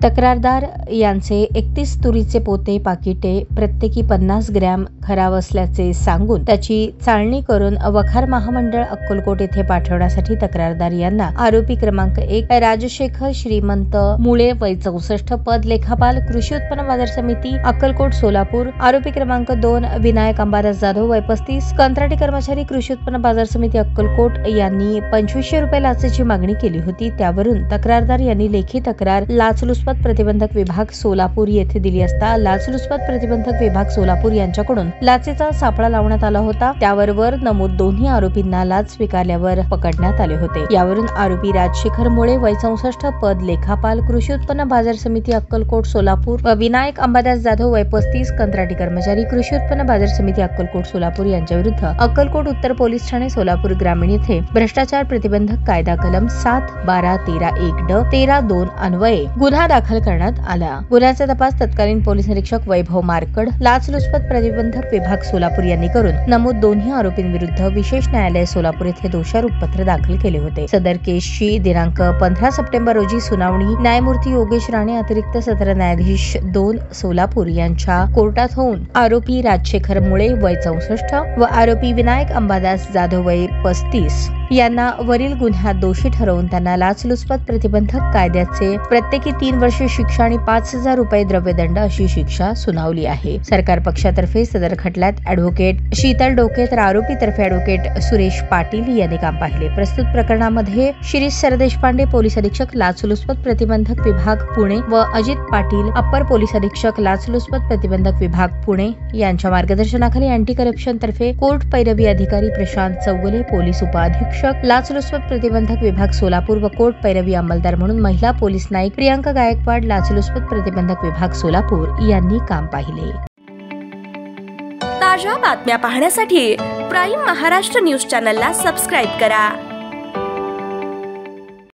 तक्रारदार यांचे 31 तुरीचे पोते पाकिटे प्रत्येकी 50 ग्रॅम खराब असल्याचे सांगून त्याची चाळणी करून वखार महामंडळ अक्कलकोट येथे पाठवण्यासाठी तक्रारदार यांना आरोपी क्रमांक 1 राजशेखर श्रीमंत मुळे वय 64 पद लेखापाल कृषी उत्पन्न बाजार समिती अक्कलकोट सोलापूर, आरोपी क्रमांक 2 विनायक अंबादास जाधव वय 35 कंत्राटी कर्मचारी कृषी उत्पन्न बाजार समिती अक्कलकोट यांनी 2500 रुपये लाचेची मागणी केली होती। त्यावरून तक्रारदार यांनी लेखी तक्रार लाचलुचपत प्रतिबंधक विभाग सोलापूर येथे दिली असता लाचलुचपत प्रतिबंधक विभाग सोलापूर यांच्याकडून लाचेचा सापळा लावण्यात आला होता। त्यावर वर नमूद दोन्ही आरोपींना लाच स्वीकारल्यावर पकडण्यात आले होते। यावरून आरोपी राजशेखर मुळे वय 64 पद लेखापाल कृषी उत्पन्न बाजार समिती अक्कलकोट सोलापूर व विनायक अंबादास जाधव वय 35 कंत्राटी कर्मचारी कृषी उत्पन्न बाजार समिती अक्कलकोट सोलापूर यांच्या विरुद्ध अक्कलकोट उत्तर पोलीस ठाणे सोलापूर ग्रामीण येथे भ्रष्टाचार प्रतिबंधक कायदा कलम 7-12-13-1 13-2 अन्वये गुन्हा दाखल करण्यात आला। गुन्ह्याचा तपास तत्कालीन पोलीस निरीक्षक वैभव मारकड लाचलुचपत प्रतिबंधक विभाग सोलापूर यांनी करून नमूद दोन्ही आरोपींविरुद्ध विशेष न्यायालय सोलापूर येथे दोषारोप पत्र दाखल केले होते। सदर केसची दिनांक 15 सप्टेंबर रोजी सुनावणी न्यायमूर्ती योगेश राणे अतिरिक्त सत्र न्यायाधीश 2 सोलापूर यांच्या कोर्टात होऊन आरोपी राजशेखर मुळे वय 64 व आरोपी विनायक अंबादास जाधव वय 35 यांना वरील गुन्ह्यात दोषी ठरवून त्यांना लाचलुचपत प्रतिबंधक कायद्याचे प्रत्येकी 3 वर्षे शिक्षा आणि 5000 रुपये द्रव्यदंड अशी शिक्षा सुनावली आहे। सरकार पक्षातर्फे सदर खटल्यात ॲडव्होकेट शीतल डोके तर आरोपीतर्फे ॲडव्होकेट सुरेश पाटील यांनी काम पाहिले। प्रस्तुत प्रकरणामध्ये शिरीष सरदेशपांडे पोलीस अधीक्षक लाचलुचपत प्रतिबंधक विभाग पुणे व अजित पाटील अप्पर पोलीस अधीक्षक लाचलुचपत प्रतिबंधक विभाग पुणे यांच्या मार्गदर्शनाखाली अँटी करप्शन तर्फे कोर्ट पैरवी अधिकारी प्रशांत चौगुले पोलीस उपाधीक्षक लाचलुचपत प्रतिबंधक विभाग सोलापूर व कोर्ट पैरवी अंमलदार म्हणून महिला पोलीस नाईक प्रियांका गायकवाड लाचलुचपत प्रतिबंधक विभाग सोलापूर यांनी काम पाहिले। ताज्या बातम्या पाहण्यासाठी प्राईम महाराष्ट्र न्यूज चॅनलला सबस्क्राईब करा।